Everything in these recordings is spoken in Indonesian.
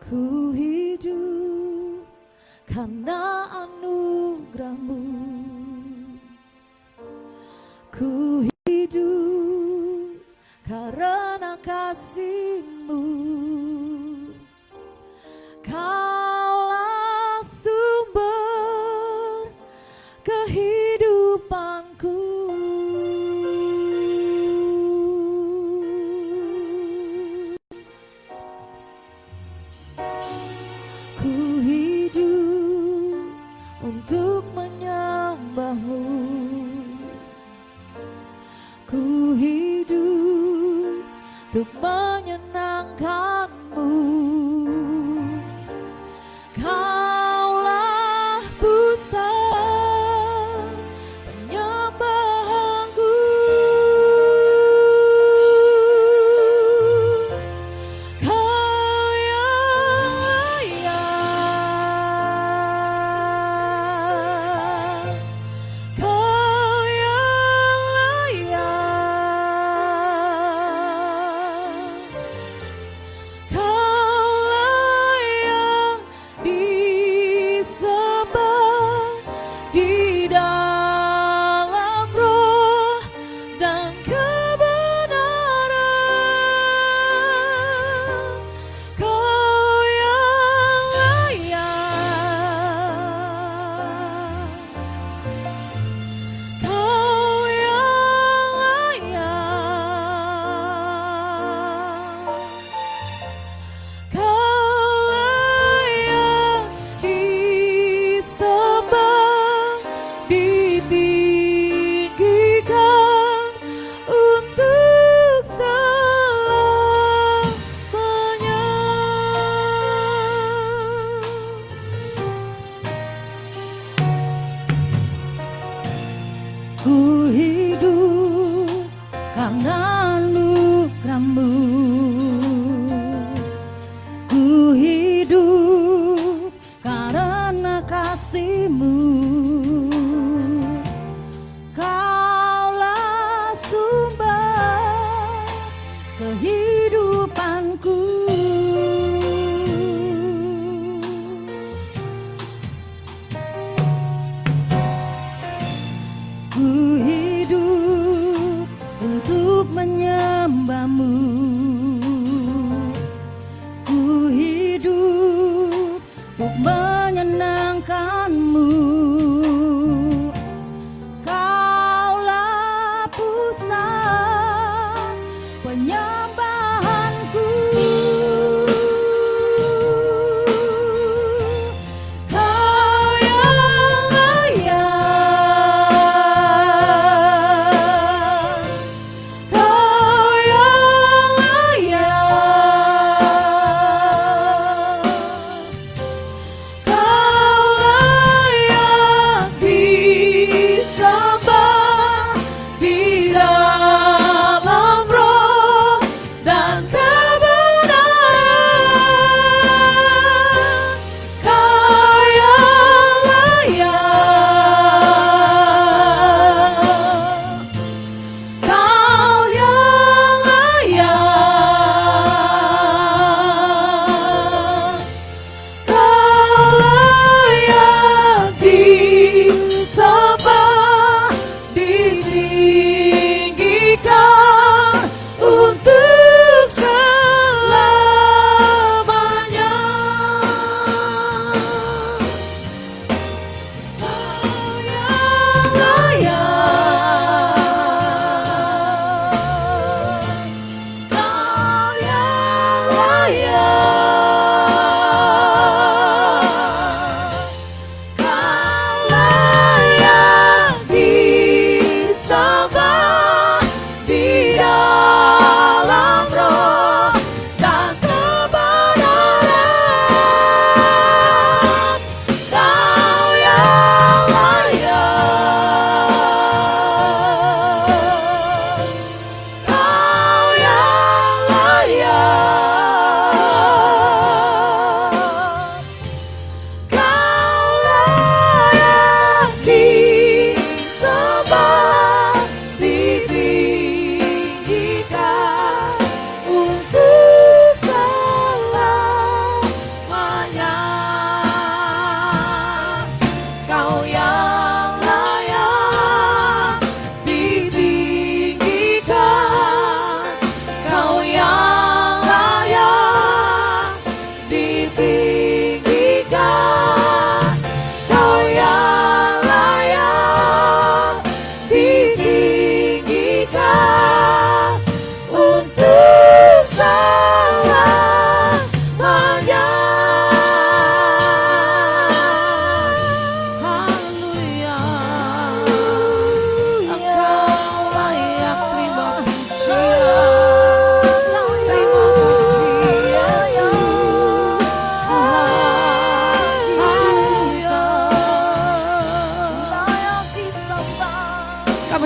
Ku hidup karena anugerah-Mu. Ku hidup karena kasih-Mu. Kaulah sumber kehidupanku. Ku hidup untuk menyembah-Mu. Ku hidup untuk menyenangkan-Mu. Kaulah pusat penyembahanku. Kau yang layak, Kau yang layak, Kaulah yang disembah di dalam roh dan kebenaran. Kau yang layak, Kau yang layak, Kaulah yang disembah, ditinggikan untuk selamanya. Ku hidup karena anugerah-Mu. Ku hidup karena kasih-Mu. Kaulah sumber kehidupanku. Ku hidup untuk menyembah-Mu. Ku hidup untuk menyenangkan-Mu.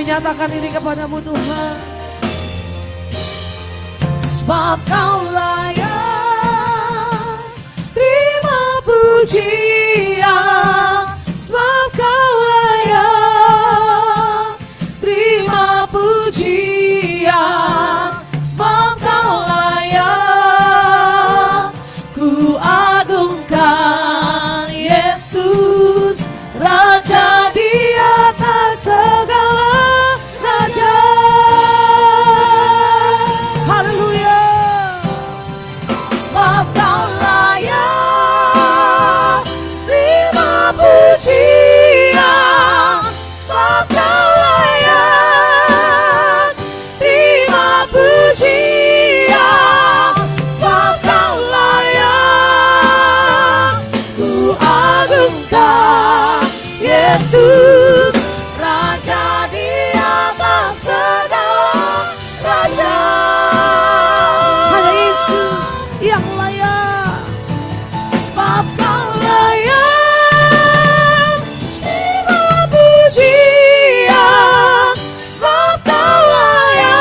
kami nyatakan ini kepadamu Tuhan. Sebab Kau layak terima pujian, sebab Kau layak terima pujian, sebab Kau layak ku agungkan Yesus, Raja di atas segala raja. Haleluya. Sebab Kau layak terima pujian, sebab Kau layak terima pujian, sebab Kau layak ku agungkan Yesus, Raja di atas segala raja. Hanya Yesus yang layak. Sebab Kau layak terima pujian, sebab Kau layak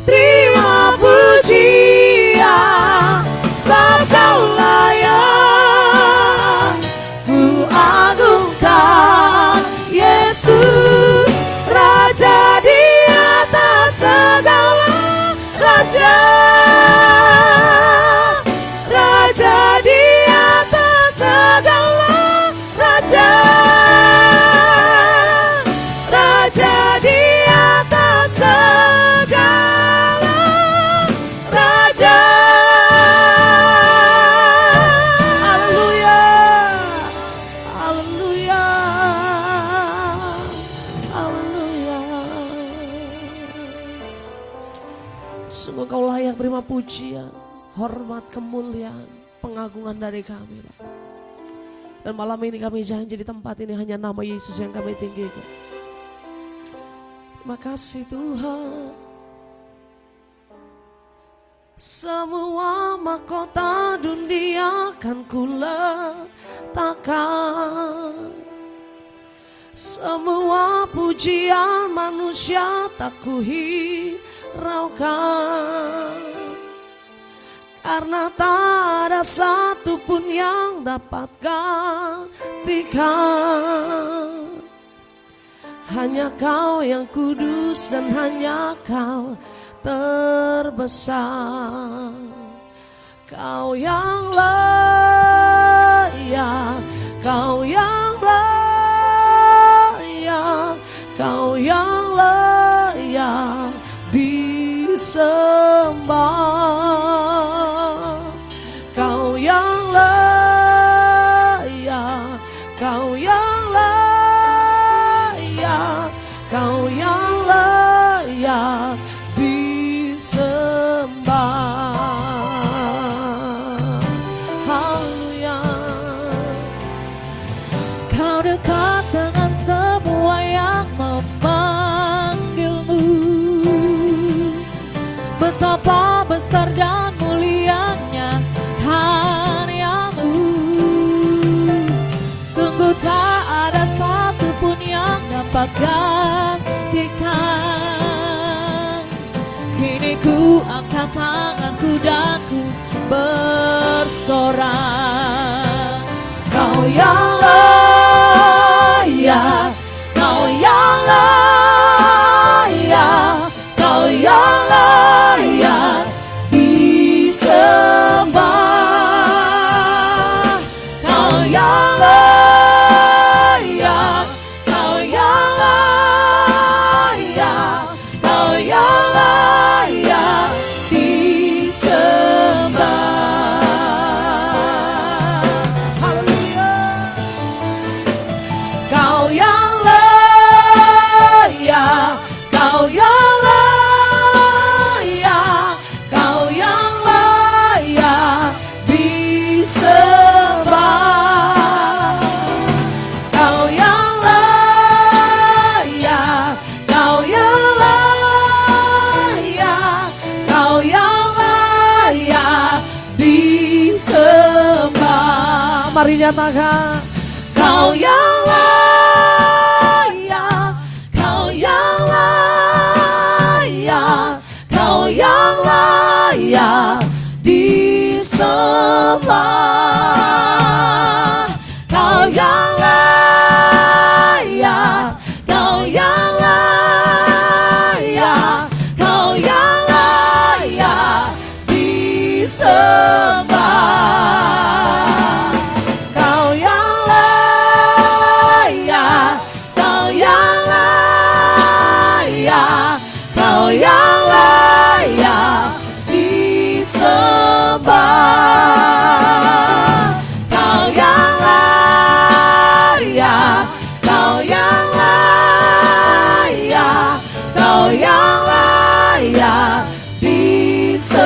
terima pujian, sebab Kau layak ku agungkan Yesus, Raja di atas segala raja. Raja di atas segala raja. Raja di atas segala raja. Haleluya. Haleluya. Haleluya. Sungguh Kau layak terima pujian, hormat, kemuliaan, pengagungan dari kami, Pak. Dan malam ini kami janji di tempat ini hanya nama Yesus yang kami tinggikan. Terima kasih Tuhan. Semua mahkota dunia kan kuletakkan, semua pujian manusia tak kuhiraukan, karena tak ada satupun yang dapat gantikan. Hanya Kau yang kudus dan hanya Kau terbesar. Kau yang layak, Kau yang layak, Kau yang layak disembah. Kau yang layak, Kau yang layak, Kau yang layak disembah. Haleluya. Kau dekat dengan semua yang memanggilmu. Betapa besar dan mulianya karyamu. Sungguh tak ada satupun yang dapat gantikan. Kini ku angkat tanganku dan ku bersorak. Kau yang layak, Kau yang layak, Kau yang layak disembah. Kau yang layak, Kau yang layak, Kau yang layak disembah. Haleluya. Kau yang layak, Kau yang layak, Kau yang layak disembah. Kau yang layak, Kau yang layak, Kau yang layak disembah. Mari nyatakan. Kau yang layak, disembah. Kau yang layak, Kau yang layak, Kau yang layak disembah. Kau yang layak, Kau yang layak, Kau yang layak disembah. Kau yang layak, Kau yang layak, Kau yang layak disembah.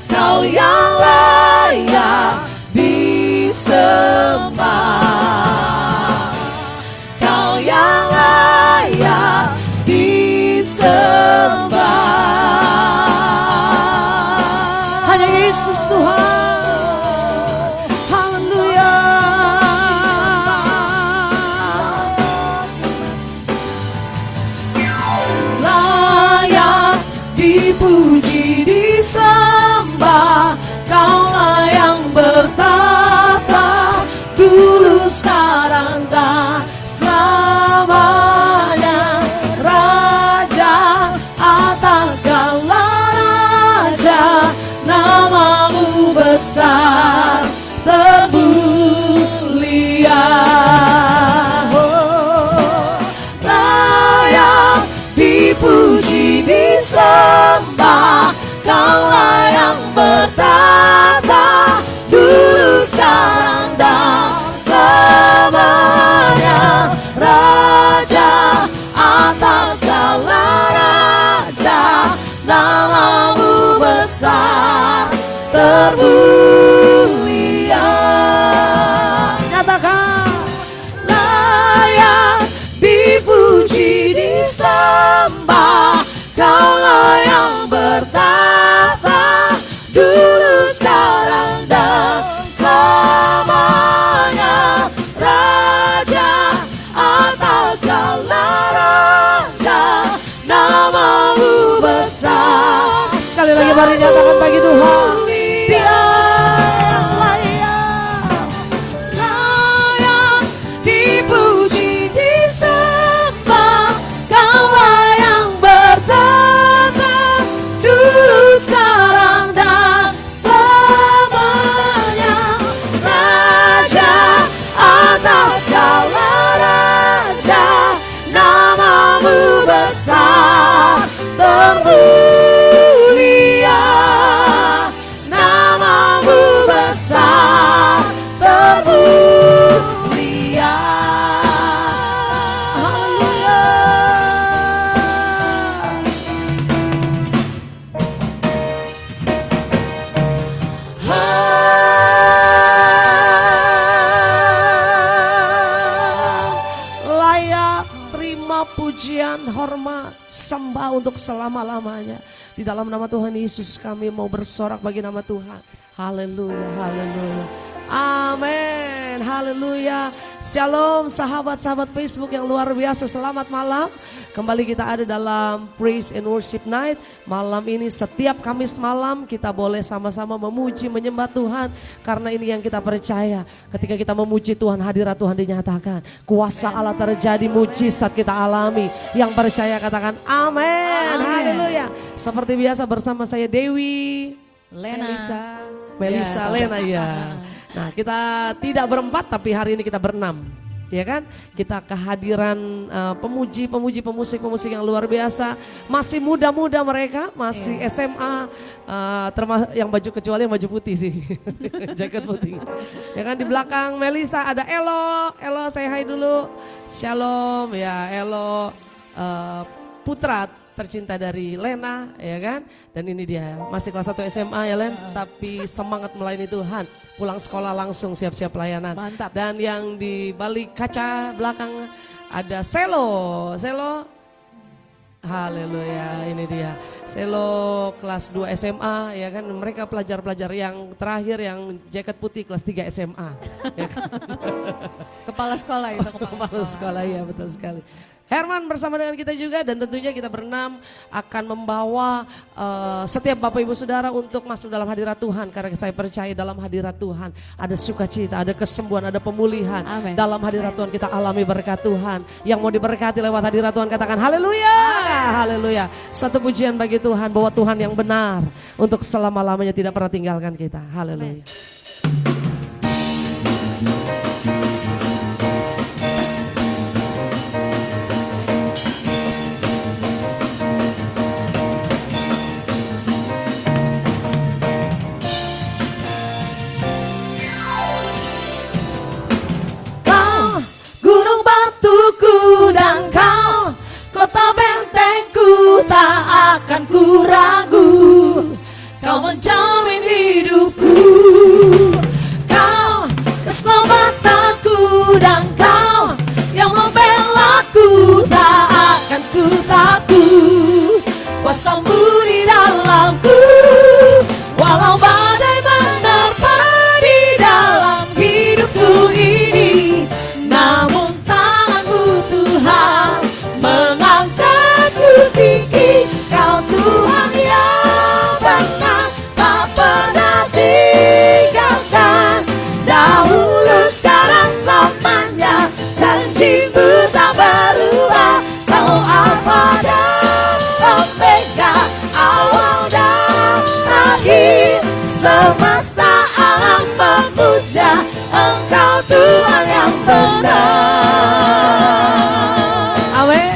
Kau yang layak disembah. Kau yang layak disembah. Hanya Yesus Tuhan. Haleluya. Layak dipuji, disembah. Kaulah yang bertata dulu, sekarang, dan selamanya. Raja atas segala raja, namamu besar termulia. Oh, layak dipuji, disembah. Kaulah yang bertata dulu, sekarang, dan selamanya. Raja atas segala raja, namamu besar termulia. Nyatakan, layak dipuji, disembah. Kaulah yang bertata dulu, sekarang, dan selamanya. Raja atas segala raja, namamu besar. Sekali lagi mari nyatakan bagi Tuhan, Dia yang layak, layak dipuji, disembah. Kaulah yang bertata dulu, sekarang, dan selamanya. Raja atas segala raja, namamu besar termulia. Namamu besar termulia. Haleluya. Layak terima pujian, hormat, sembah untuk selama-lamanya. Di dalam nama Tuhan Yesus kami mau bersorak bagi nama Tuhan. Haleluya, haleluya. Amin, haleluya. Shalom sahabat-sahabat Facebook yang luar biasa, selamat malam. Kembali kita ada dalam Praise and Worship Night. Malam ini setiap Kamis malam kita boleh sama-sama memuji, menyembah Tuhan. Karena ini yang kita percaya. Ketika kita memuji Tuhan, hadirat Tuhan dinyatakan. Kuasa Allah terjadi, mujizat kita alami. Yang percaya katakan amin, haleluya. Seperti biasa bersama saya Dewi, Melisa, Lena ya. Nah, kita tidak berempat tapi hari ini kita berenam. Ya kan? Kita kehadiran pemuji-pemuji, pemusik-pemusik yang luar biasa. Masih muda-muda mereka, masih SMA, termasuk yang baju, kecuali yang baju putih sih. Jaket putih. Ya kan, di belakang Melisa ada Elo. Elo, say hi dulu. Shalom ya, Elo. Putra tercinta dari Lena, ya kan? Dan ini dia, masih kelas 1 SMA ya Len, tapi semangat melayani Tuhan. Pulang sekolah langsung siap-siap pelayanan. Mantap. Dan yang di balik kaca belakang ada Selo. Selo, haleluya, ini dia. Selo kelas 2 SMA, ya kan? Mereka pelajar-pelajar yang terakhir yang jaket putih kelas 3 SMA. Ya kan? Kepala sekolah itu, kepala sekolah ya, betul sekali. Herman bersama dengan kita juga, dan tentunya kita berenam akan membawa setiap Bapak Ibu Saudara untuk masuk dalam hadirat Tuhan. Karena saya percaya dalam hadirat Tuhan ada sukacita, ada kesembuhan, ada pemulihan. Amin. Dalam hadirat Tuhan kita alami berkat Tuhan. Yang mau diberkati lewat hadirat Tuhan katakan haleluya. Haleluya. Satu pujian bagi Tuhan bahwa Tuhan yang benar untuk selama-lamanya tidak pernah tinggalkan kita. Haleluya. Akan ku ragu, kau menjamin hidupku, kau keselamatanku dan kau yang membelaku, tak akan ku takut, kuasamu di dalamku, walau badai menerpa di dalam hidupku ini, namun tanganmu Tuhan mengangkatku tinggi. Tuhan yang benar tak pernah tinggalkan, dahulu sekarang selamanya, janjimu tak berubah. Kau Alfa dan Omega, awal dan akhir, semesta alam memuja Engkau Tuhan yang benar. Amin.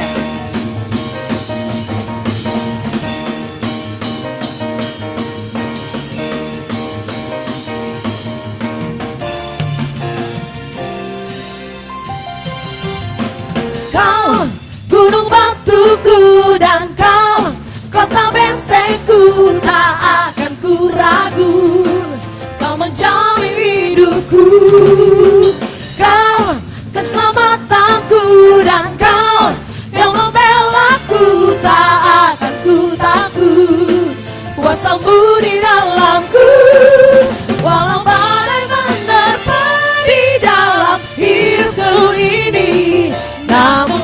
Gunung batuku dan kau kota bentengku, tak akan ku ragu, kau menjamin hidupku, kau keselamatanku dan kau yang membelaku, tak akan ku takut, kuasamu di dalamku, walau badai menerpa di dalam hidupku ini, namun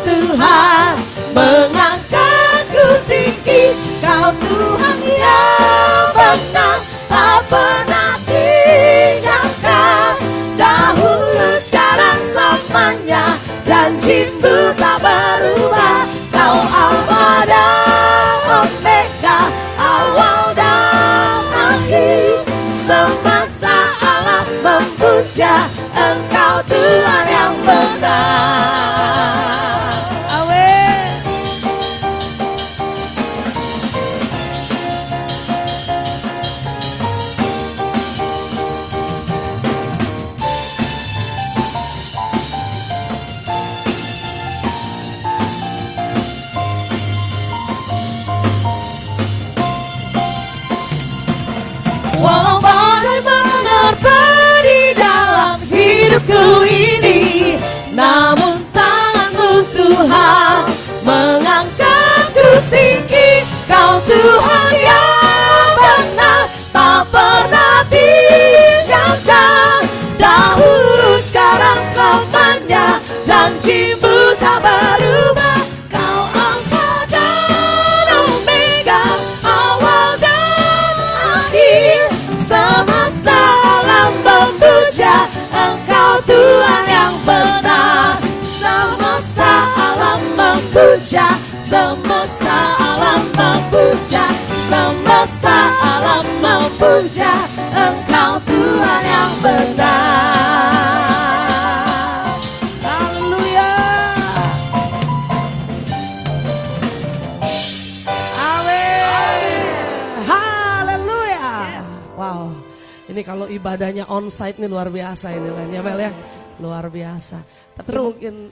Tuhan mengangkatku tinggi. Kau Tuhan yang benar tak pernah tinggalkan, dahulu sekarang selamanya, janjimu tak berubah. Kau Alfa dan Omega, awal dan akhir, semesta alam memuja Engkau Tuhan yang benar. Walau badai menerpa di dalam hidupku ini, namun tanganmu Tuhan mengangkatku tinggi. Kau Tuhan yang benar tak pernah tinggalkan, dahulu sekarang selamanya, janjimu tak berubah. Kau Alfa dan Omega, awal dan akhir, semesta alam memuja Engkau Tuhan yang benar. Semesta alam memuja, semesta alam memuja, semesta alam memuja Engkau Tuhan yang benar. Haleluya. Amin. Haleluya. Wow. Ini kalau ibadahnya onsite nih luar biasa ini Len ya Mel ya. Luar biasa. Tapi mungkin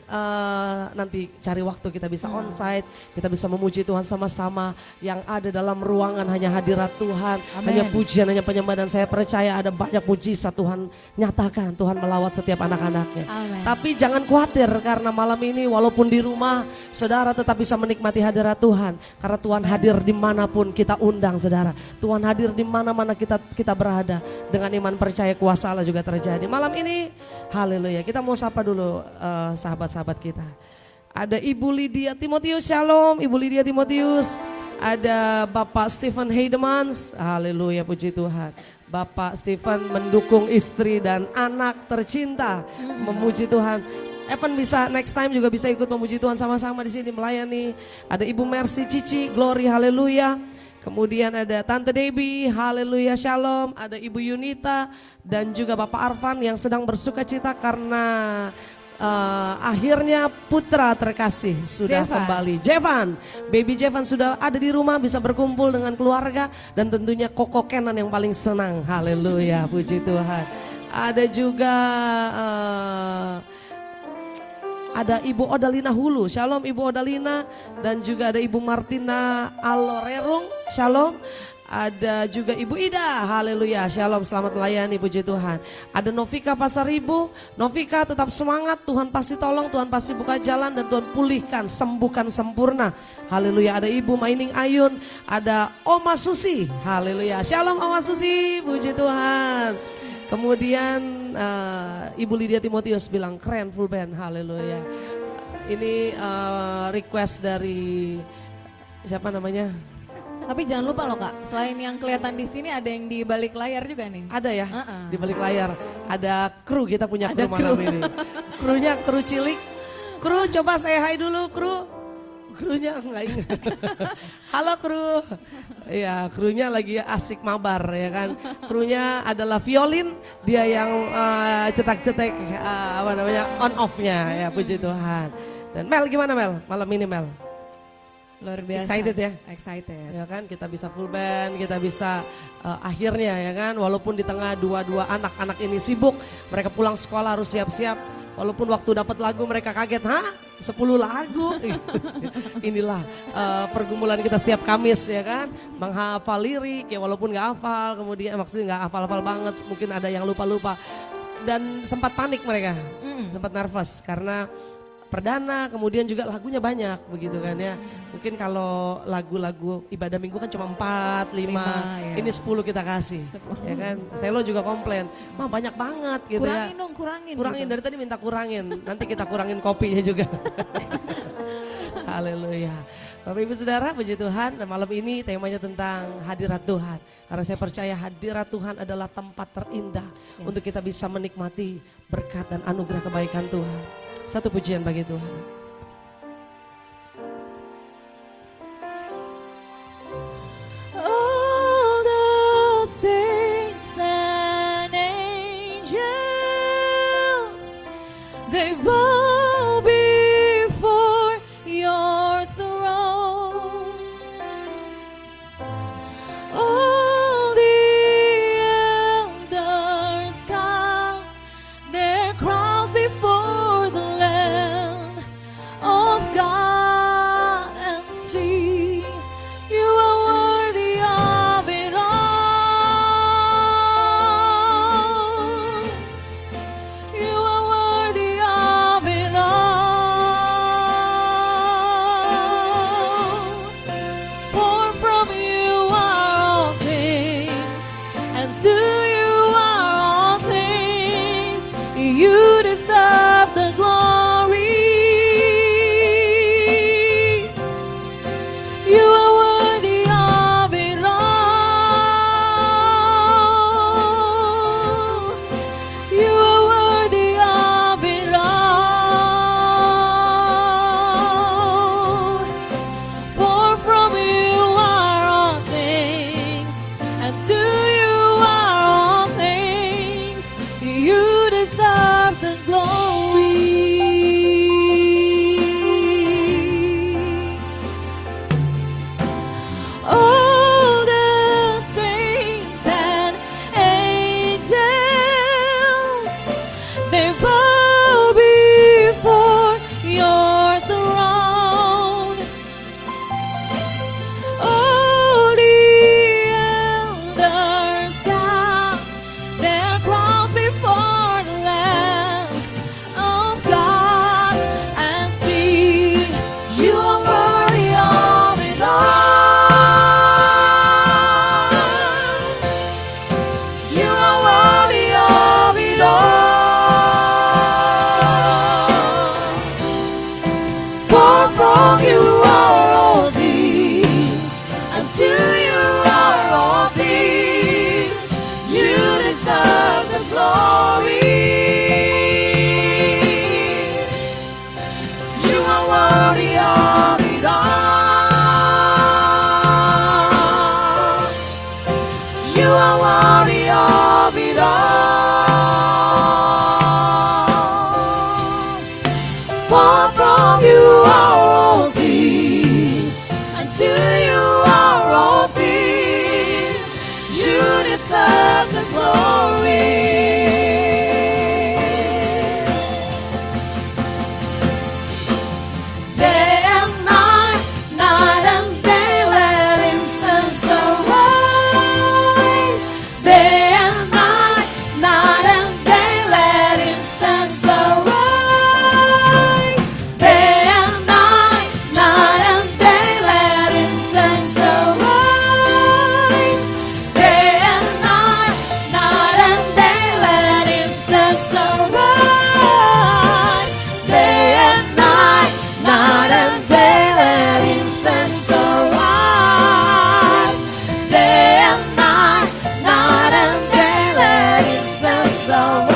nanti cari waktu kita bisa onsite, kita bisa memuji Tuhan sama-sama. Yang ada dalam ruangan hanya hadirat Tuhan, hanya pujian, hanya penyembahan. Dan saya percaya ada banyak mujizat Tuhan nyatakan, Tuhan melawat setiap anak-anaknya. Tapi jangan khawatir karena malam ini walaupun di rumah, saudara tetap bisa menikmati hadirat Tuhan. Karena Tuhan hadir dimanapun kita undang saudara. Tuhan hadir di mana-mana kita berada. Dengan iman percaya kuasa Allah juga terjadi. Malam ini, haleluya, kita mau sapa dulu sahabat-sahabat kita. Ada Ibu Lydia Timotius, shalom Ibu Lydia Timotius. Ada Bapak Stephen Heidemans, haleluya puji Tuhan. Bapak Stephen mendukung istri dan anak tercinta, memuji Tuhan. Evan bisa next time juga bisa ikut memuji Tuhan sama-sama di sini melayani. Ada Ibu Mercy Cici, glory haleluya. Kemudian ada Tante Debbie, haleluya shalom. Ada Ibu Yunita dan juga Bapak Arfan yang sedang bersuka cita karena akhirnya putra terkasih sudah kembali. Jevan, baby Jevan sudah ada di rumah, bisa berkumpul dengan keluarga dan tentunya Koko Kenan yang paling senang. Haleluya, puji Tuhan. Ada juga ada Ibu Odalina Hulu, shalom Ibu Odalina. Dan juga ada Ibu Martina Alorerung, shalom. Ada juga Ibu Ida, haleluya, shalom, selamat melayani, puji Tuhan. Ada Novika Pasaribu, Novika tetap semangat, Tuhan pasti tolong, Tuhan pasti buka jalan dan Tuhan pulihkan, sembuhkan sempurna, haleluya. Ada Ibu Maining Ayun, ada Oma Susi, haleluya, shalom Oma Susi, puji Tuhan. Kemudian Ibu Lydia Timotius bilang keren full band, haleluya. Ini request dari siapa namanya? Tapi jangan lupa loh Kak, selain yang kelihatan di sini ada yang di balik layar juga nih. Ada ya, di balik layar. Ada kru, kita punya kru malam ini. Krunya kru cilik. Kru coba say hi dulu kru. Krunya enggak ingat. Halo kru. Iya, krunya lagi asik mabar ya kan. Krunya adalah violin, dia yang cetak-cetek apa namanya on off-nya ya, puji Tuhan. Dan Mel gimana Mel? Malam ini Mel? Luar biasa. Excited ya? Excited. Ya kan, kita bisa full band, kita bisa akhirnya ya kan, walaupun di tengah dua-dua anak-anak ini sibuk, mereka pulang sekolah harus siap-siap. Walaupun waktu dapat lagu mereka kaget, hah 10 lagu? Inilah pergumulan kita setiap Kamis ya kan, menghafal lirik ya walaupun gak hafal, kemudian maksudnya gak hafal-hafal banget, mungkin ada yang lupa-lupa. Dan sempat panik mereka, sempat nervous karena perdana, kemudian juga lagunya banyak begitu kan ya. Mungkin kalau lagu-lagu ibadah minggu kan cuma 4, 5, ya. ini 10 kita kasih. 10. Ya kan, Selo juga komplain, mah banyak banget gitu kurangin ya. Dong, kurangin. Kurangin gitu. Dari tadi minta kurangin, nanti kita kurangin kopinya juga. Haleluya. Bapak Ibu Saudara, puji Tuhan, dan malam ini temanya tentang hadirat Tuhan. Karena saya percaya hadirat Tuhan adalah tempat terindah untuk kita bisa menikmati berkat dan anugerah kebaikan Tuhan. Satu pujian bagi Tuhan. All the saints and angels, they bow before your throne. All the elders cast their crowns before the Lamb of God and sing, you are worthy of it all. You are worthy of deserve the glory. You are worthy of it all. You are worthy of it all. For from you are all things, and to you are all things. You deserve the glory. Day and night, night and day, let incense arise. Day and night, night and day, let incense arise. Day and night, night and day, let incense arise. Day and night, night and day, let incense arise. Day and night, night and day, let incense arise. Day and night, night and day, let incense arise.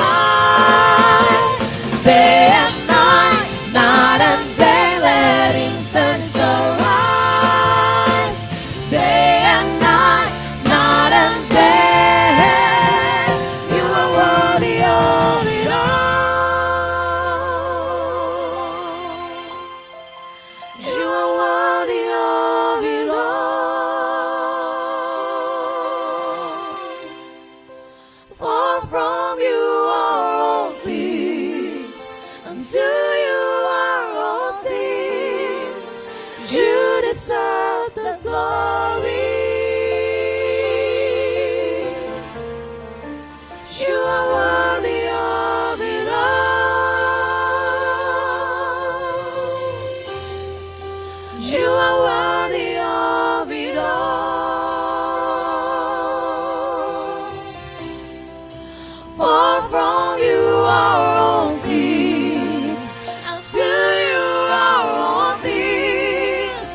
Day and night, night and day, let incense arise. Day and night, night and day, you are worthy of it all. You are worthy of it all. For from you are all things, and to you are all things. You deserve the glory. You are worthy of it all. You are worthy of it all. For from you are all things, and to you are all things.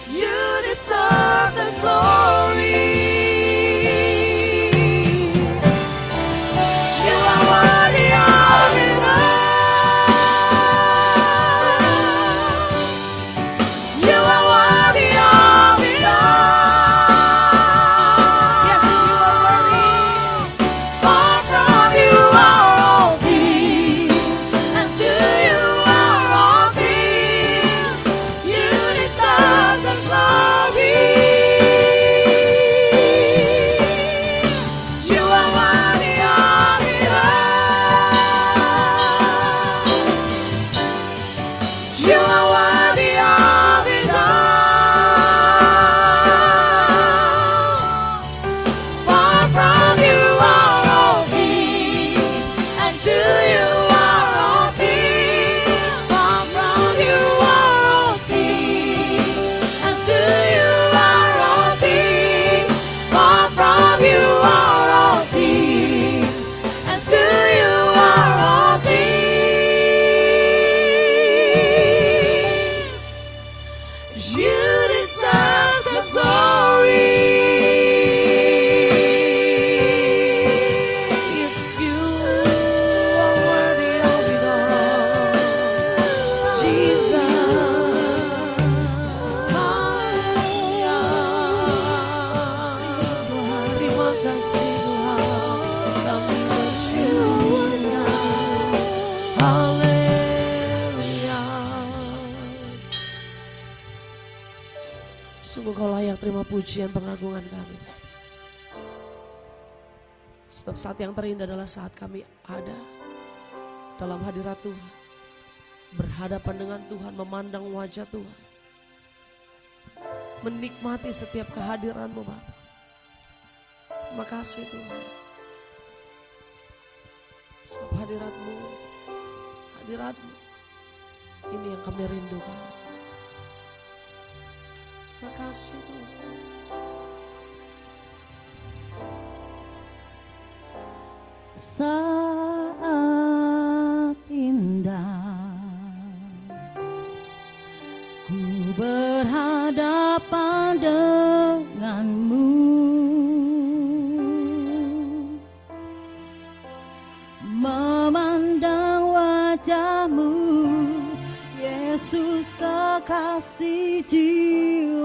You deserve the glory. You are worthy of it all. You are worthy of it all. Yes, you are worthy. For from you are all things, and to you are all things. You deserve the glory. You are worthy of it all. You are worthy of it all. For from you are all things, and to you are all things. For from you are all things, and to you are all things. For from you are all things, and to you are all things. You deserve the glory. Yes, you are worthy of it all. Jesus. Haleluya. Terima kasih Tuhan. Kami bersyukur. Haleluya. Sungguh kau layak terima pujian pengagungan kami. Sebab saat yang terindah adalah saat kami ada dalam hadirat Tuhan. Berhadapan dengan Tuhan, memandang wajah Tuhan. Menikmati setiap kehadiran-Mu Bapa. Terima kasih Tuhan. Sebab hadirat-Mu, hadirat-Mu, ini yang kami rindukan. Terima kasih Tuhan. Saat indah ku berhadapan denganmu, memandang wajah-Mu, Yesus kekasih jiwaku.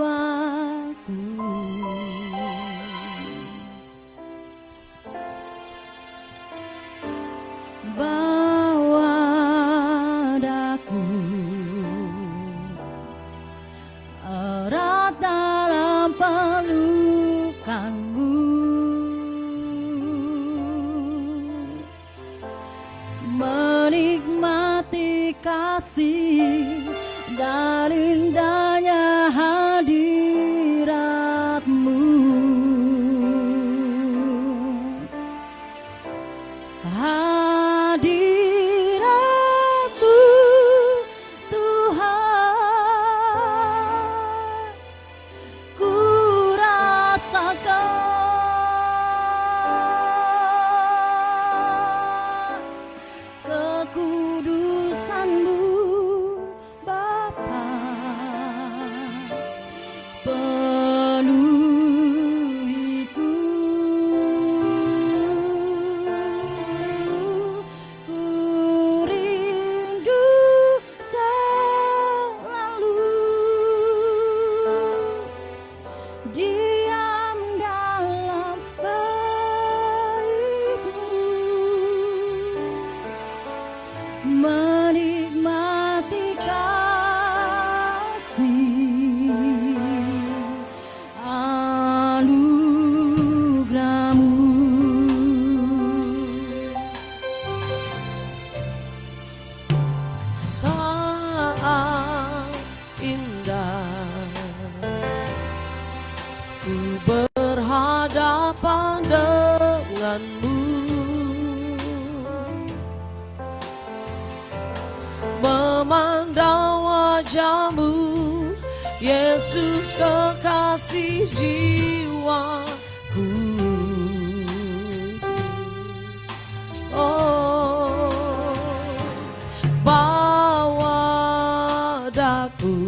Bawa daku erat dalam pelukan-Mu, menikmati kasih dan indahnya hadirat-Mu. Hadirat-Mu Tuhan, ku rasakan kekudusan-Mu Bapa, penuhiku. Ku rindu selalu diam dalam bait-Mu, menikmati kasih anugerah-Mu. Saat indah ku berhadapan denganmu, memandang wajah-Mu, Yesus kekasih jiwaku. Oh, bawa daku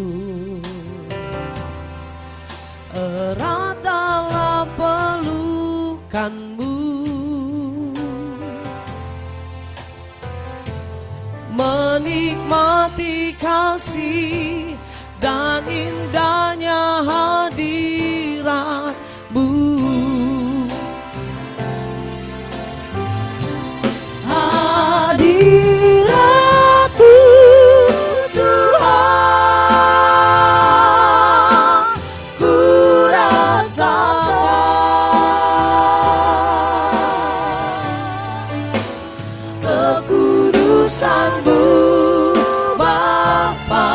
erat dalam pelukan-Mu, menikmati kasih dan indahnya hadirat-Mu. Hadirat-Mu Tuhan, ku rasakan kekudusan-Mu Bapa,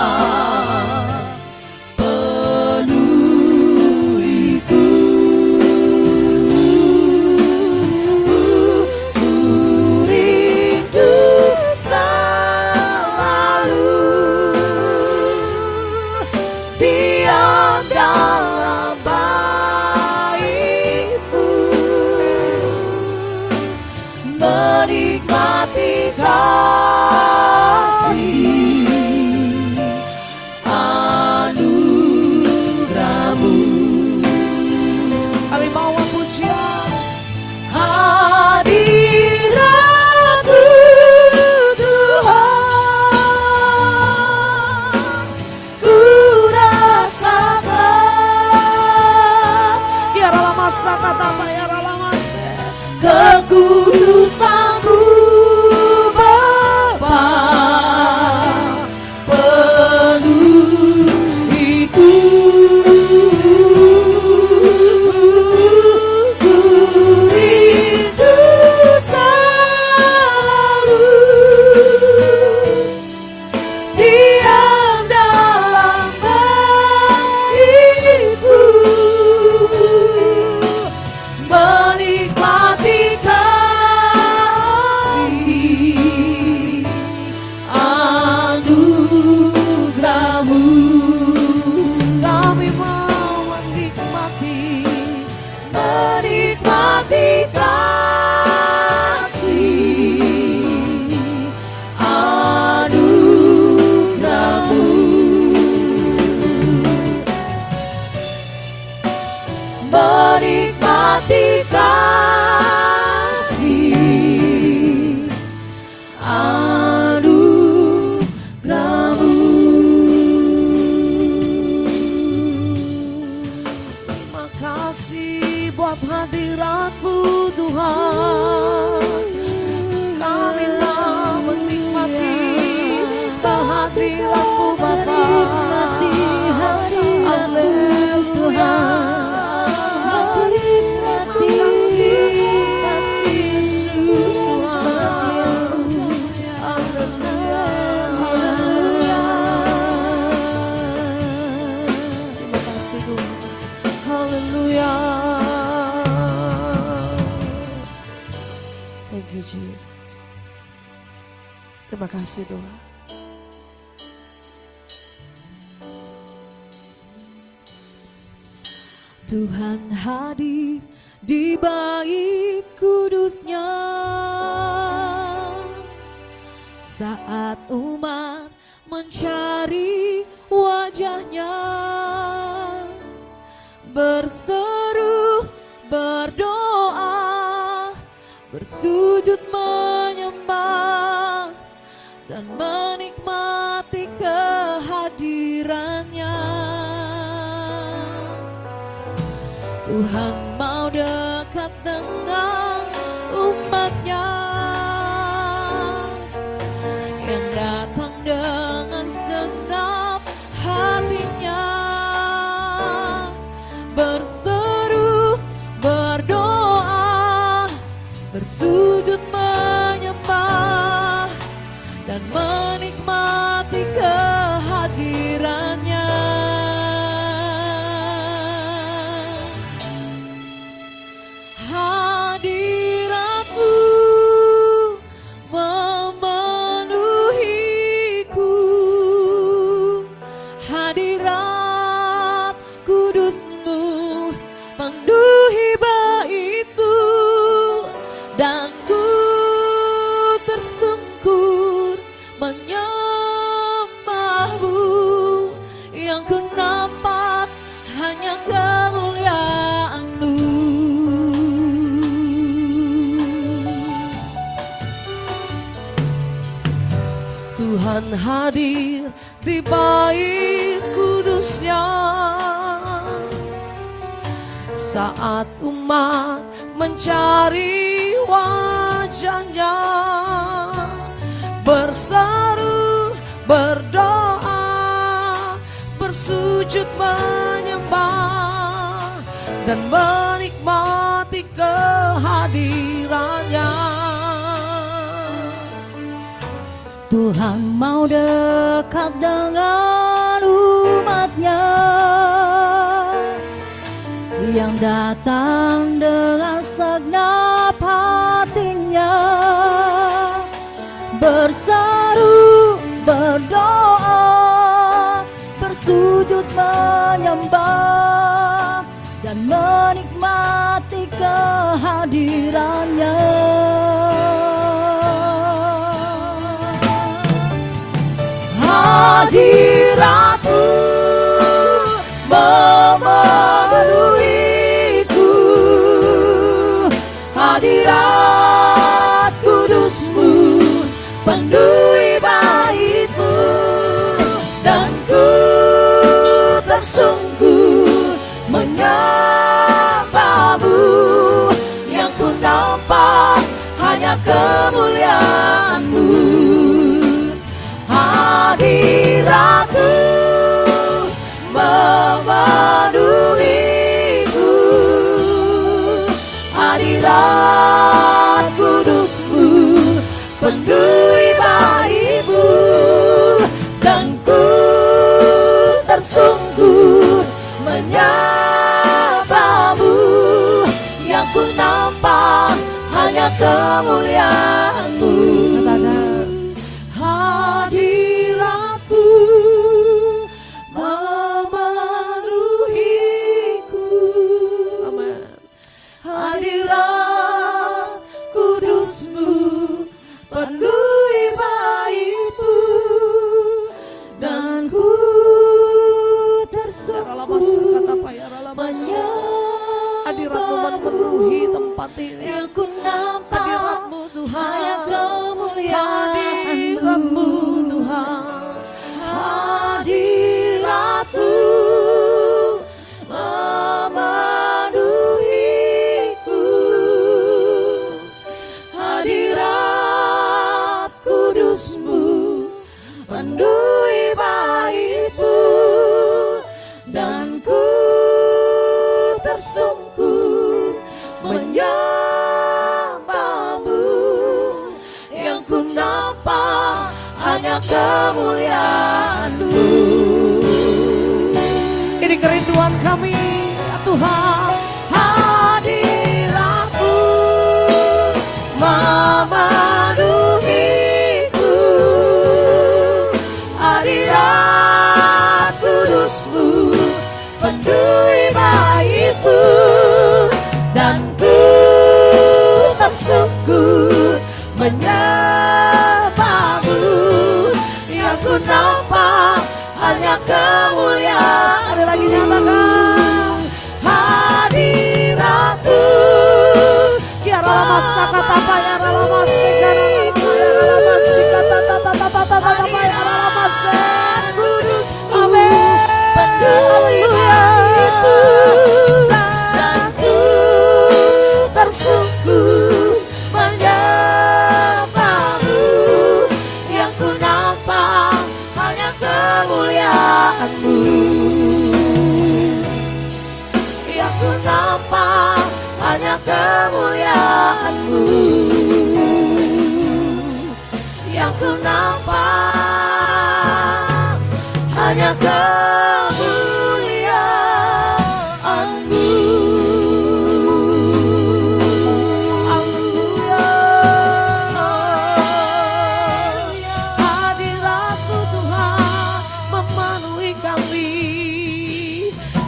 penuhiku. Ku rindu selalu diam dalam bait-Mu, menikmati kasih anugerah-Mu. Kami bawa pujian. Hadirat-Mu Tuhan, ku rasakan ya rala masa kata ya rala masa kekudusan-Mu Bapa, penuhiku. Ku rindu selalu diam dalam bait-Mu, menikmati kasih anugerah-Mu. Kami mau menikmati kasih anugerah-Mu. Menikmati kasih Terima kasih Tuhan. Tuhan hadir di bait kudusnya saat umat mencari wajahnya, berseru, berdoa, bersujud menyembah dan menikmati kehadirannya. Tuhan mau dekat dengan umatnya yang datang dengan segenap hatinya, berseru, berdoa, bersujud menyembah dan menikmati kehadirannya. Hadiratmu memenuhiku, hadirat kudusmu penuhi baitmu, dan ku tersungkur menyembahmu, yang ku nampak hanya kemuliaan-Mu. Tuhan hadir di bait kudusnya saat umat mencari wajahnya, berseru, berdoa, bersujud menyembah dan menikmati kehadirannya. Tuhan mau dekat dengan umatnya yang datang dengan segenap hatinya, berseru, berdoa, bersujud menyembah dan menikmati kehadirannya. Hadirat-Mu memenuhiku, hadirat kudus-Mu penuhi bait-Mu, dan ku tersungkur menyembah-Mu, yang ku nampak hanya kemuliaan-Mu. Hadirat-Mu memenuhiku, hadirat kudus-Mu penuhi bait-Mu, dan ku tersungkur menyembah-Mu, yang ku nampak hanya kemuliaan-Mu. Hadirat-Mu memenuhiku, Amin. hadirat kudus-Mu penuhi bait-Mu, dan ku tersungkur Hadirat-Mu memenuhi tempat ini. yang ku nampak Hadirat-Mu Tuhan, hanya kemuliaan-Mu. hadirat-Mu Tuhan. Hadirat-Mu memenuhiku, hadirat kudus-Mu penuhi bait-Mu, dan ku tersungkur menyembah-Mu, yang ku nampak hanya kemuliaan-Mu. Ini kerinduan kami ya Tuhan. Hadirat-Mu memenuhiku, penuhi baitmu, dan ku tersungkur menyembahmu. Yang ku nampak hanya kemuliaan. Sekali lagi nyatakan hadiratmu. Kiara masa kata paya rala masih karena rala masih kata paya rala masih. Kudus Amin. penuhi baitmu, dan ku tersungkur menyembahmu. Yang ku nampak hanya kemuliaan-Mu. Yang ku nampak hanya kemuliaan-Mu. Yang ku nampak hanya kemuliaan-Mu. Hadirat-Mu Tuhan memenuhi kami.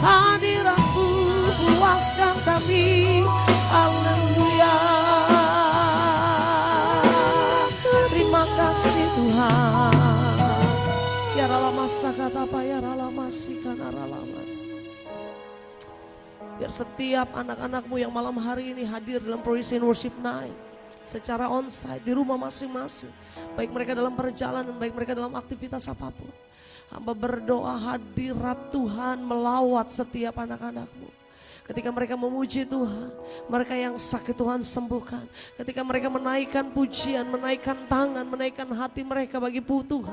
Hadirat-Mu puaskan kami. Haleluya. Terima kasih Tuhan. Ya rala masa kata apa ya rala masih karena rala masih. Biar setiap anak-anak-Mu yang malam hari ini hadir dalam Praise and Worship Night secara onsite di rumah masing-masing, baik mereka dalam perjalanan, baik mereka dalam aktivitas apapun, hamba berdoa hadirat Tuhan melawat setiap anak-anak-Mu. Ketika mereka memuji Tuhan, mereka yang sakit Tuhan sembuhkan. Ketika mereka menaikkan pujian, menaikkan tangan, menaikkan hati mereka bagi Tuhan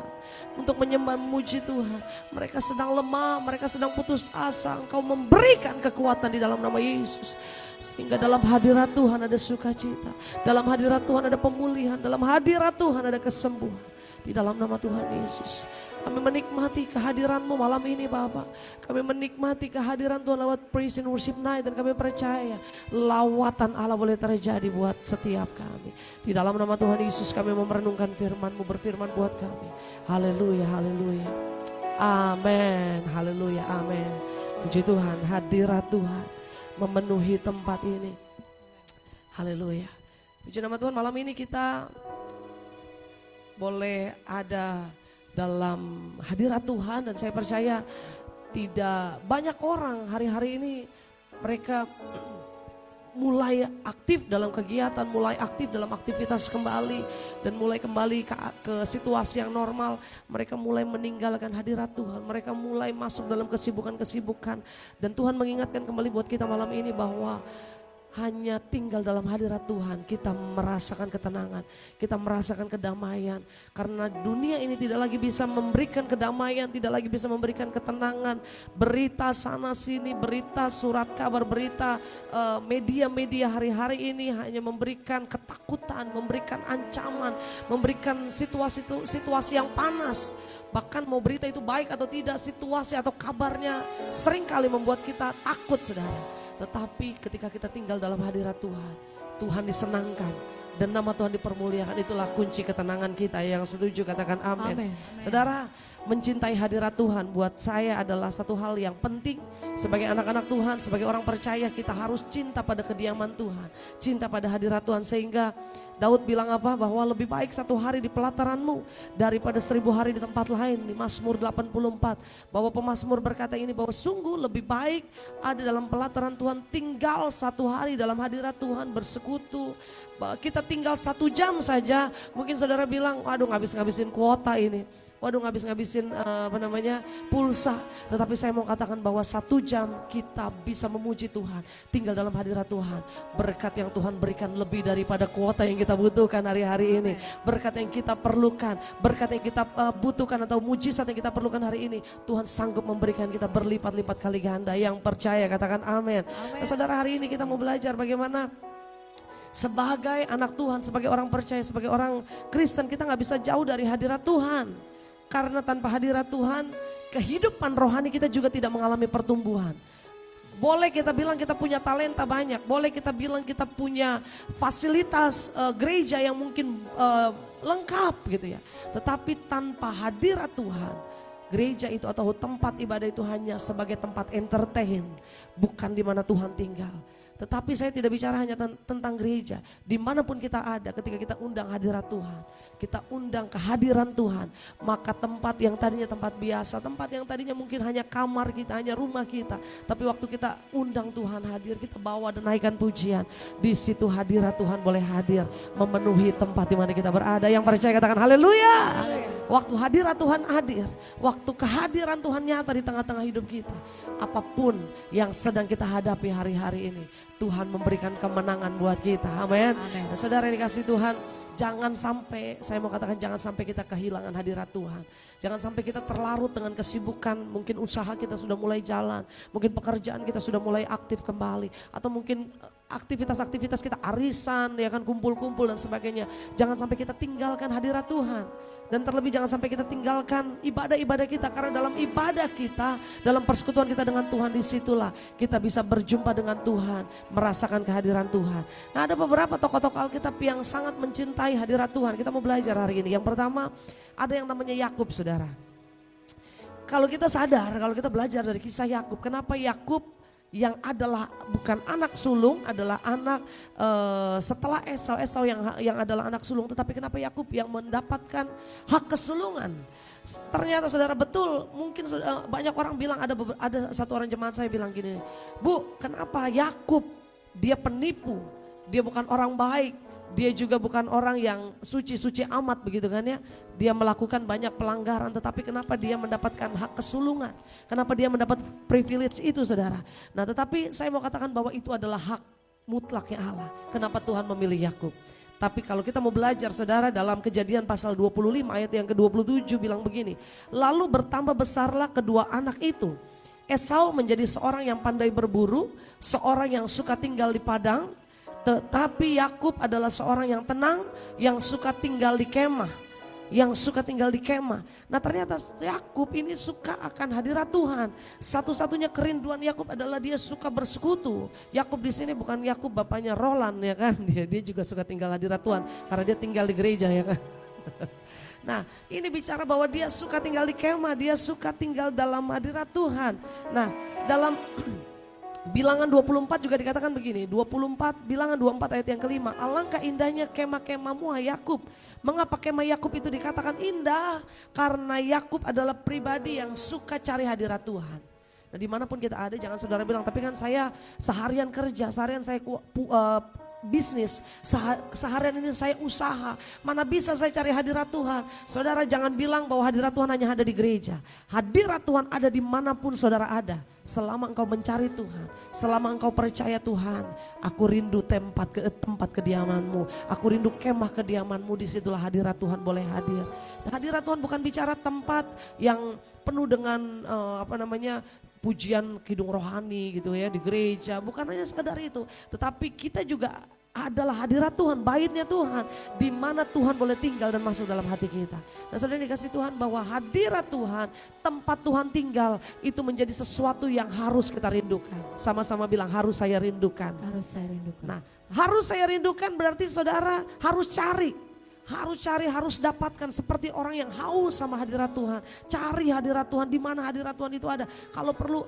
untuk menyembah memuji Tuhan. Mereka sedang lemah, mereka sedang putus asa. Engkau memberikan kekuatan di dalam nama Yesus. Sehingga dalam hadirat Tuhan ada sukacita, dalam hadirat Tuhan ada pemulihan, dalam hadirat Tuhan ada kesembuhan. Di dalam nama Tuhan Yesus. Kami menikmati kehadiran-Mu malam ini Bapak. Kami menikmati kehadiran Tuhan lewat Praise and Worship Night. Dan kami percaya lawatan Allah boleh terjadi buat setiap kami. Di dalam nama Tuhan Yesus kami merenungkan firman-Mu, berfirman buat kami. Haleluya, haleluya. Amin, haleluya, amin. Puji Tuhan, hadirat Tuhan memenuhi tempat ini. Haleluya. Puji nama Tuhan, malam ini kita boleh ada dalam hadirat Tuhan, dan saya percaya tidak banyak orang hari-hari ini mereka mulai aktif dalam kegiatan, mulai aktif dalam aktivitas kembali, dan mulai kembali ke situasi yang normal. Mereka mulai meninggalkan hadirat Tuhan, mereka mulai masuk dalam kesibukan-kesibukan, dan Tuhan mengingatkan kembali buat kita malam ini bahwa hanya tinggal dalam hadirat Tuhan kita merasakan ketenangan, kita merasakan kedamaian. Karena dunia ini tidak lagi bisa memberikan kedamaian, tidak lagi bisa memberikan ketenangan. Berita sana sini, berita surat kabar, berita media-media hari-hari ini hanya memberikan ketakutan, memberikan ancaman, memberikan situasi yang panas. Bahkan mau berita itu baik atau tidak, situasi atau kabarnya seringkali membuat kita takut saudara. Tetapi ketika kita tinggal dalam hadirat Tuhan, Tuhan disenangkan dan nama Tuhan dipermuliakan. Itulah kunci ketenangan kita. Yang setuju katakan amin. Saudara, mencintai hadirat Tuhan buat saya adalah satu hal yang penting. Sebagai anak-anak Tuhan, sebagai orang percaya, kita harus cinta pada kediaman Tuhan, cinta pada hadirat Tuhan. Sehingga Daud bilang apa? Bahwa lebih baik 1 hari di pelataranmu daripada 1000 hari di tempat lain. Di Mazmur 84, bahwa pemazmur berkata ini, bahwa sungguh lebih baik ada dalam pelataran Tuhan, tinggal 1 hari dalam hadirat Tuhan, bersekutu. Kita tinggal 1 jam saja, mungkin saudara bilang, waduh ngabis-ngabisin kuota ini. Waduh ngabis-ngabisin pulsa. Tetapi saya mau katakan bahwa 1 jam kita bisa memuji Tuhan, tinggal dalam hadirat Tuhan. Berkat yang Tuhan berikan lebih daripada kuota yang kita butuhkan hari-hari ini. Berkat yang kita perlukan, berkat yang kita butuhkan atau mujizat yang kita perlukan hari ini, Tuhan sanggup memberikan kita berlipat-lipat kali ganda. Yang percaya katakan amin. Nah, saudara, hari ini kita mau belajar bagaimana sebagai anak Tuhan, sebagai orang percaya, sebagai orang Kristen, kita gak bisa jauh dari hadirat Tuhan. Karena tanpa hadirat Tuhan, kehidupan rohani kita juga tidak mengalami pertumbuhan. Boleh kita bilang kita punya talenta banyak, boleh kita bilang kita punya fasilitas gereja yang mungkin lengkap gitu ya. Tetapi tanpa hadirat Tuhan, gereja itu atau tempat ibadah itu hanya sebagai tempat entertain, bukan di mana Tuhan tinggal. Tetapi saya tidak bicara hanya tentang gereja. Dimanapun kita ada, ketika kita undang hadirat Tuhan, kita undang kehadiran Tuhan, maka tempat yang tadinya tempat biasa, tempat yang tadinya mungkin hanya kamar kita, hanya rumah kita, tapi waktu kita undang Tuhan hadir, kita bawa dan naikkan pujian, di situ hadirat Tuhan boleh hadir, memenuhi tempat di mana kita berada. Yang percaya katakan haleluya. Waktu hadirat Tuhan hadir, waktu kehadiran Tuhan nyata di tengah-tengah hidup kita, apapun yang sedang kita hadapi hari-hari ini, Tuhan memberikan kemenangan buat kita. Amin. Dan saudara yang dikasih Tuhan, jangan sampai, saya mau katakan jangan sampai kita kehilangan hadirat Tuhan. Jangan sampai kita terlarut dengan kesibukan, mungkin usaha kita sudah mulai jalan, mungkin pekerjaan kita sudah mulai aktif kembali, atau mungkin aktivitas-aktivitas kita arisan, ya kan, kumpul-kumpul dan sebagainya. Jangan sampai kita tinggalkan hadirat Tuhan. Dan terlebih jangan sampai kita tinggalkan ibadah-ibadah kita, karena dalam ibadah kita, dalam persekutuan kita dengan Tuhan, disitulah kita bisa berjumpa dengan Tuhan, merasakan kehadiran Tuhan. Nah, ada beberapa tokoh-tokoh Alkitab yang sangat mencintai hadirat Tuhan. Kita mau belajar hari ini. Yang pertama, ada yang namanya Yakub, saudara. Kalau kita sadar, kalau kita belajar dari kisah Yakub, kenapa Yakub yang adalah bukan anak sulung, adalah anak setelah Esau yang adalah anak sulung, tetapi kenapa Yakub yang mendapatkan hak kesulungan? Ternyata saudara, betul, mungkin banyak orang bilang, ada satu orang jemaat saya bilang gini, Bu, kenapa Yakub dia penipu, dia bukan orang baik, dia juga bukan orang yang suci-suci amat begitu kan ya. Dia melakukan banyak pelanggaran, tetapi kenapa dia mendapatkan hak kesulungan? Kenapa dia mendapat privilege itu, saudara? Nah, tetapi saya mau katakan bahwa itu adalah hak mutlaknya Allah. Kenapa Tuhan memilih Yakub? Tapi kalau kita mau belajar, saudara, dalam Kejadian pasal 25 ayat yang ke-27 bilang begini. Lalu bertambah besarlah kedua anak itu. Esau menjadi seorang yang pandai berburu, seorang yang suka tinggal di padang. Tetapi Yakub adalah seorang yang tenang, yang suka tinggal di kemah, Nah, ternyata Yakub ini suka akan hadirat Tuhan. Satu-satunya kerinduan Yakub adalah dia suka bersekutu. Yakub di sini bukan Yakub bapaknya Roland, ya kan? Dia juga suka tinggal hadirat Tuhan karena dia tinggal di gereja, ya kan? Nah, ini bicara bahwa dia suka tinggal di kemah, dia suka tinggal dalam hadirat Tuhan. Nah, dalam Bilangan 24 juga dikatakan begini, 24, Bilangan 24 ayat yang kelima, alangkah indahnya kemah-kemahmu hai Yakub. Mengapa kemah Yakub itu dikatakan indah? Karena Yakub adalah pribadi yang suka cari hadirat Tuhan. Nah, dimanapun kita ada, jangan saudara bilang, tapi kan saya seharian kerja, seharian saya bisnis, seharian ini saya usaha, mana bisa saya cari hadirat Tuhan. Saudara, jangan bilang bahwa hadirat Tuhan hanya ada di gereja. Hadirat Tuhan ada dimanapun saudara ada. Selama engkau mencari Tuhan, selama engkau percaya Tuhan, aku rindu tempat kediamanmu, aku rindu kemah kediamanmu, disitulah hadirat Tuhan boleh hadir. Hadirat Tuhan bukan bicara tempat yang penuh dengan pujian kidung rohani gitu ya di gereja, bukan hanya sekedar itu, tetapi kita juga adalah hadirat Tuhan, baitnya Tuhan, di mana Tuhan boleh tinggal dan masuk dalam hati kita. Dan saudara dikasih Tuhan bahwa hadirat Tuhan, tempat Tuhan tinggal, itu menjadi sesuatu yang harus kita rindukan. Sama-sama bilang, harus saya rindukan. Harus saya rindukan. Nah, harus saya rindukan berarti saudara harus cari, harus dapatkan, seperti orang yang haus sama hadirat Tuhan. Cari hadirat Tuhan, di mana hadirat Tuhan itu ada. Kalau perlu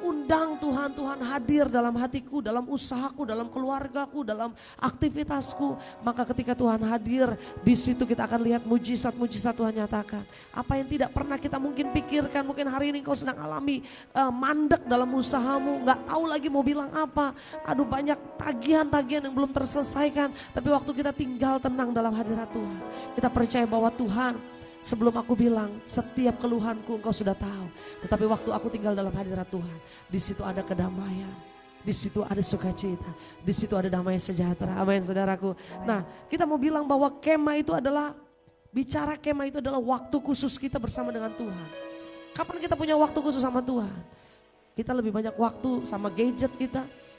undang Tuhan, Tuhan hadir dalam hatiku, dalam usahaku, dalam keluargaku, dalam aktivitasku. Maka ketika Tuhan hadir, di situ kita akan lihat mujizat-mujizat Tuhan nyatakan. Apa yang tidak pernah kita mungkin pikirkan, mungkin hari ini kau sedang alami mandek dalam usahamu, nggak tahu lagi mau bilang apa. Aduh, banyak tagihan-tagihan yang belum terselesaikan. Tapi waktu kita tinggal tenang dalam hadirat Tuhan, kita percaya bahwa Tuhan, sebelum aku bilang, setiap keluhanku engkau sudah tahu. Tetapi waktu aku tinggal dalam hadirat Tuhan, di situ ada kedamaian, di situ ada sukacita, di situ ada damai sejahtera. Amin, saudaraku. Nah, kita mau bilang bahwa kemah itu adalah waktu khusus kita bersama dengan Tuhan. Kapan kita punya waktu khusus sama Tuhan? Kita lebih banyak waktu sama gadget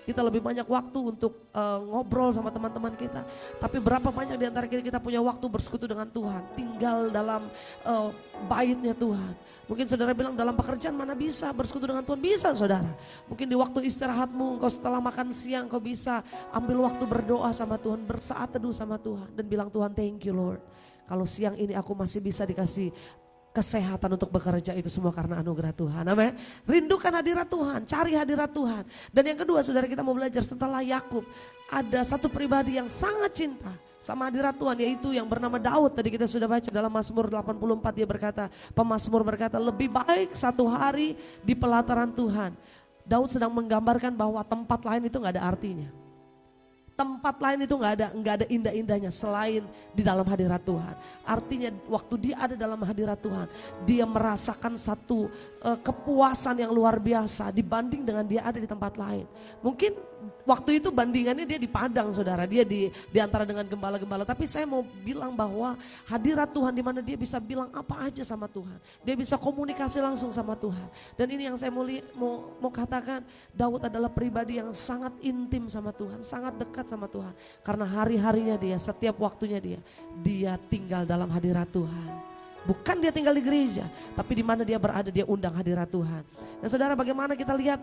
kita lebih banyak waktu untuk ngobrol sama teman-teman kita. Tapi berapa banyak di antara kita punya waktu bersekutu dengan Tuhan, tinggal dalam baitnya Tuhan. Mungkin saudara bilang, dalam pekerjaan mana bisa bersekutu dengan Tuhan? Bisa, saudara. Mungkin di waktu istirahatmu, engkau setelah makan siang, engkau bisa ambil waktu berdoa sama Tuhan, bersaat teduh sama Tuhan, dan bilang, Tuhan, thank you Lord. Kalau siang ini aku masih bisa dikasih kesehatan untuk bekerja, itu semua karena anugerah Tuhan. Amin. Rindukan hadirat Tuhan, cari hadirat Tuhan. Dan yang kedua, saudara, kita mau belajar setelah Yakub, ada satu pribadi yang sangat cinta sama hadirat Tuhan, yaitu yang bernama Daud. Tadi kita sudah baca dalam Mazmur 84, dia berkata, pemazmur berkata, lebih baik satu hari di pelataran Tuhan. Daud sedang menggambarkan bahwa tempat lain itu gak ada artinya. Tempat lain itu nggak ada indah-indahnya selain di dalam hadirat Tuhan. Artinya waktu dia ada dalam hadirat Tuhan, dia merasakan satu kepuasan yang luar biasa dibanding dengan dia ada di tempat lain. Mungkin waktu itu bandingannya dia di padang, saudara, dia di antara dengan gembala-gembala. Tapi saya mau bilang bahwa hadirat Tuhan di mana dia bisa bilang apa aja sama Tuhan. Dia bisa komunikasi langsung sama Tuhan. Dan ini yang saya mau katakan, Daud adalah pribadi yang sangat intim sama Tuhan, sangat dekat sama Tuhan. Karena hari-harinya dia, setiap waktunya dia tinggal dalam hadirat Tuhan. Bukan dia tinggal di gereja, tapi di mana dia berada dia undang hadirat Tuhan. Dan saudara, bagaimana kita lihat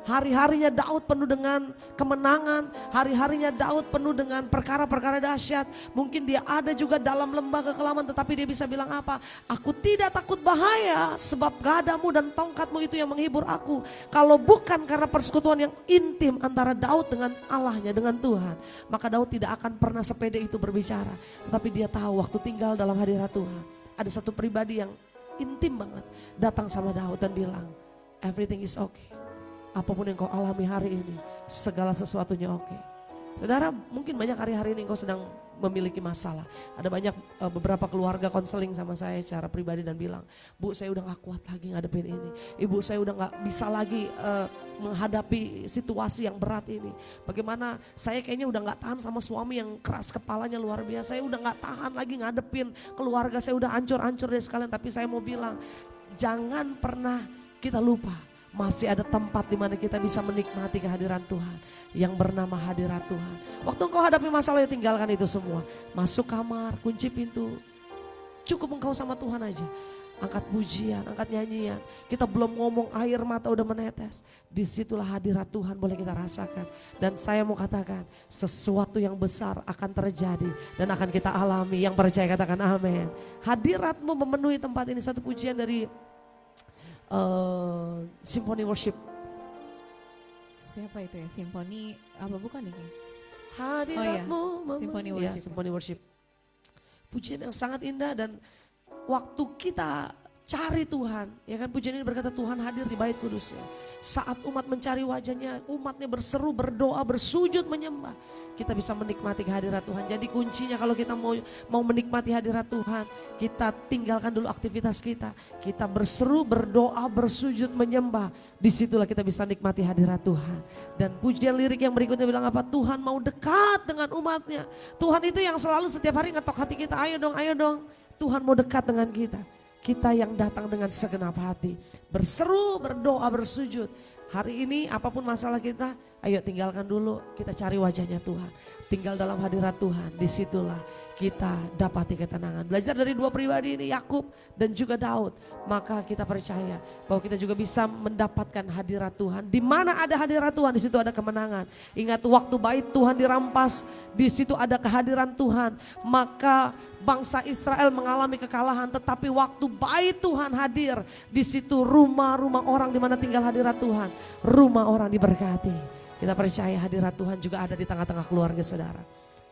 hari-harinya Daud penuh dengan kemenangan, hari-harinya Daud penuh dengan perkara-perkara dahsyat. Mungkin dia ada juga dalam lembah kekelaman, tetapi dia bisa bilang apa? Aku tidak takut bahaya, sebab gadamu dan tongkatmu itu yang menghibur aku. Kalau bukan karena persekutuan yang intim antara Daud dengan Allahnya, dengan Tuhan, maka Daud tidak akan pernah sepede itu berbicara. Tetapi dia tahu waktu tinggal dalam hadirat Tuhan, ada satu pribadi yang intim banget datang sama Daud dan bilang, everything is okay. Apapun yang kau alami hari ini, segala sesuatunya oke. Saudara, mungkin banyak hari-hari ini kau sedang memiliki masalah. Ada banyak beberapa keluarga konseling sama saya secara pribadi dan bilang, Bu, saya udah gak kuat lagi ngadepin ini. Ibu, saya udah gak bisa lagi menghadapi situasi yang berat ini. Bagaimana saya kayaknya udah gak tahan sama suami yang keras kepalanya luar biasa. Saya udah gak tahan lagi ngadepin keluarga, saya udah hancur-hancur deh sekalian. Tapi saya mau bilang, jangan pernah kita lupa, masih ada tempat di mana kita bisa menikmati kehadiran Tuhan yang bernama hadirat Tuhan. Waktu engkau hadapi masalah, ya tinggalkan itu semua. Masuk kamar, kunci pintu. Cukup engkau sama Tuhan aja. Angkat pujian, angkat nyanyian. Kita belum ngomong, air mata udah menetes. Disitulah hadirat Tuhan boleh kita rasakan. Dan saya mau katakan, sesuatu yang besar akan terjadi dan akan kita alami. Yang percaya katakan amin. Hadiratmu memenuhi tempat ini. Satu pujian dari Symphony Worship. Siapa itu ya? Simfoni apa bukan ini? Hadiratmu Symphony ya, Worship. Symphony Worship. Pujian yang sangat indah, dan waktu kita cari Tuhan, ya kan, pujian ini berkata Tuhan hadir di bait kudusnya. Saat umat mencari wajahnya, umatnya berseru, berdoa, bersujud, menyembah, kita bisa menikmati kehadirat Tuhan. Jadi kuncinya kalau kita mau menikmati hadirat Tuhan, kita tinggalkan dulu aktivitas kita. Kita berseru, berdoa, bersujud, menyembah. Disitulah kita bisa nikmati hadirat Tuhan. Dan pujian lirik yang berikutnya bilang apa? Tuhan mau dekat dengan umatnya. Tuhan itu yang selalu setiap hari ngetok hati kita, ayo dong. Tuhan mau dekat dengan kita. Kita yang datang dengan segenap hati, berseru, berdoa, bersujud. Hari ini apapun masalah kita, ayo tinggalkan dulu, kita cari wajahnya Tuhan. Tinggal dalam hadirat Tuhan, disitulah kita dapati ketenangan. Belajar dari dua pribadi ini, Yakub dan juga Daud, maka kita percaya bahwa kita juga bisa mendapatkan hadirat Tuhan. Di mana ada hadirat Tuhan, di situ ada kemenangan. Ingat waktu bait Tuhan dirampas, di situ ada kehadiran Tuhan. Maka bangsa Israel mengalami kekalahan, tetapi waktu bait Tuhan hadir, di situ rumah-rumah orang di mana tinggal hadirat Tuhan, rumah orang diberkati. Kita percaya hadirat Tuhan juga ada di tengah-tengah keluarga saudara.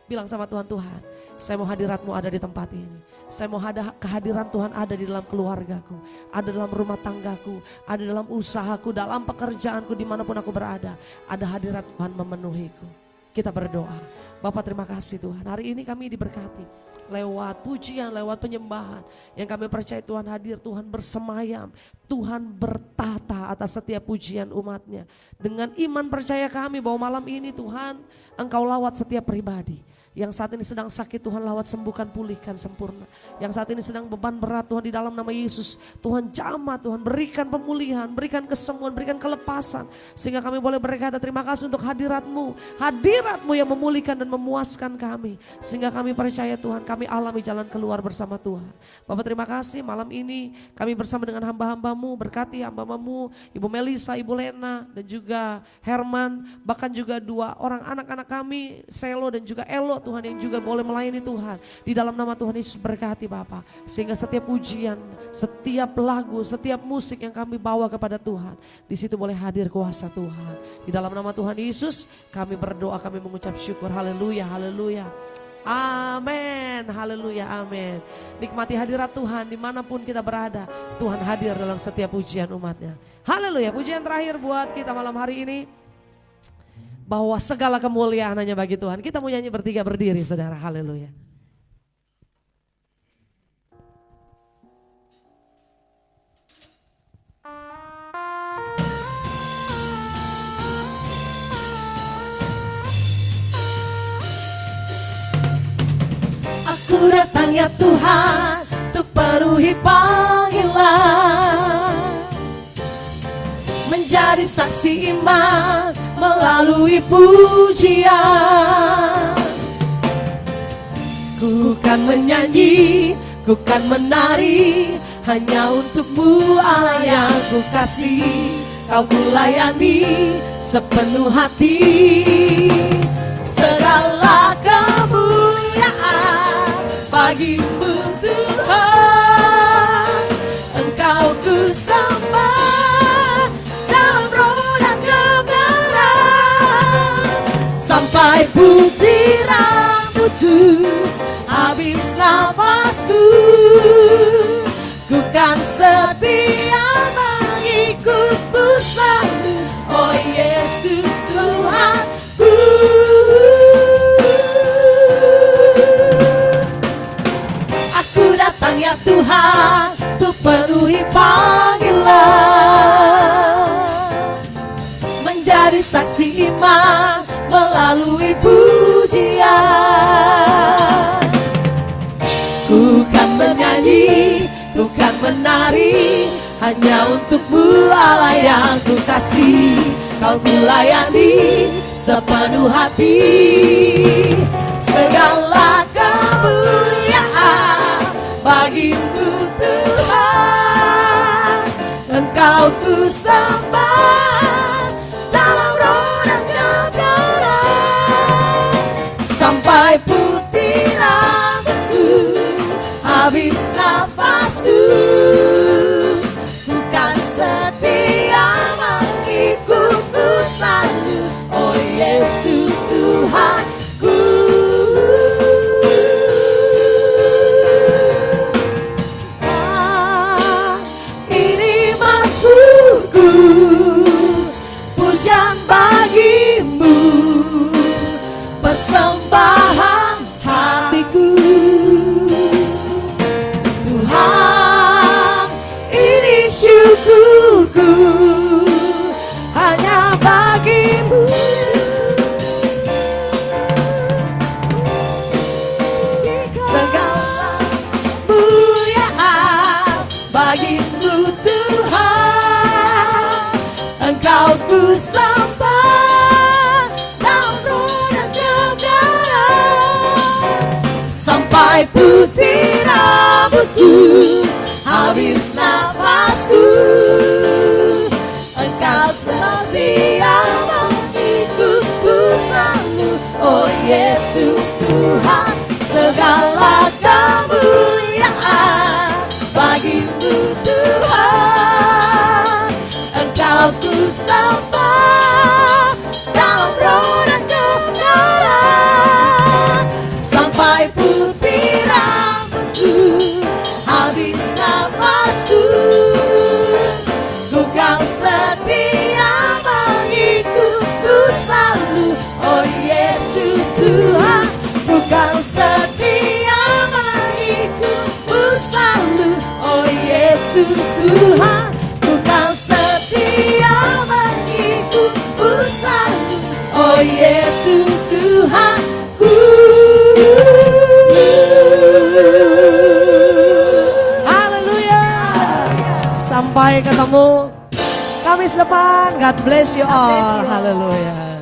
Bilang sama Tuhan, Tuhan, saya mau hadirat-Mu ada di tempat ini. Saya mau kehadiran Tuhan ada di dalam keluargaku, ada dalam rumah tanggaku, ada dalam usahaku, dalam pekerjaanku, dimanapun aku berada. Ada hadirat Tuhan memenuhiku. Kita berdoa. Bapak, terima kasih Tuhan. Hari ini kami diberkati lewat pujian, lewat penyembahan. Yang kami percaya Tuhan hadir, Tuhan bersemayam, Tuhan bertata atas setiap pujian umatnya. Dengan iman percaya kami bahwa malam ini Tuhan, Engkau lawat setiap pribadi. Yang saat ini sedang sakit, Tuhan lawat, sembuhkan, pulihkan sempurna. Yang saat ini sedang beban berat, Tuhan, di dalam nama Yesus, Tuhan jamah, Tuhan berikan pemulihan, berikan kesembuhan, berikan kelepasan. Sehingga kami boleh berkata terima kasih untuk hadirat-Mu. Hadirat-Mu yang memulihkan dan memuaskan kami. Sehingga kami percaya Tuhan, kami alami jalan keluar bersama Tuhan. Bapak, terima kasih malam ini kami bersama dengan hamba-hamba-Mu. Berkati hamba-Mu, Ibu Melisa, Ibu Lena, dan juga Herman. Bahkan juga dua orang anak-anak kami, Selo dan juga Elot. Tuhan yang juga boleh melayani Tuhan. Di dalam nama Tuhan Yesus berkati Bapak. Sehingga setiap pujian, setiap lagu, setiap musik yang kami bawa kepada Tuhan, di situ boleh hadir kuasa Tuhan. Di dalam nama Tuhan Yesus kami berdoa, kami mengucap syukur. Haleluya, haleluya. Amin, haleluya, amin. Nikmati hadirat Tuhan dimanapun kita berada. Tuhan hadir dalam setiap pujian umatnya. Haleluya, pujian terakhir buat kita malam hari ini. Bahwa segala kemuliaan hanya bagi Tuhan. Kita mau nyanyi bertiga berdiri saudara, haleluya. Aku datang ya Tuhan untuk penuhi panggilan, menjadi saksi iman melalui pujian. Ku kan menyanyi, ku kan menari, hanya untuk-Mu Allah yang ku kasih. Kau ku layani sepenuh hati, segala kemuliaan bagi-Mu Tuhan. Engkau ku sembah dalam roh dan kebenaran, sampai putih rambutku, habis nafasku. Ku kan setia mengikut-Mu selalu, oh Yesus Tuhanku. Aku datang ya Tuhan untuk penuhi panggilan, menjadi saksi iman melalui pujian. Ku kan menyanyi, ku kan menari, hanya untuk-Mu Allah yang ku kasih. Kau ku layani sepenuh hati, segala kemuliaan bagi-Mu Tuhan. Engkau ku sembah dalam roh dan kebenaran, sampai putih rambutku, habis nafasku. Ku kan setia mengikut-Mu selalu, oh Yesus Tuhanku. Ini mazmurku, pujian bagi-Mu, persembahan hatiku. Tuhan, ini syukurku, hanya bagi-Mu. Segala kemuliaan bagi-Mu Tuhan. Engkau ku sembah dalam roh dan kebenaran, sampai putih rambutku, habis nafasku. Engkau setia mengikut-Mu selalu, oh Yesus Tuhan. Segala kemuliaan bagi-Mu Tuhan. Engkau ku sembah dalam roh dan kebenaran, sampai putih rambutku, habis nafasku. Ku kan setia mengikut-Mu selalu, oh Yesus Tuhan. Ku kan setia mengikut-Mu selalu, oh Yesus Tuhan. Ku kan setia mengikut-Mu selalu, oh Yesus Tuhanku. Haleluya. Sampai ketemu Kamis depan. God bless you all. Haleluya.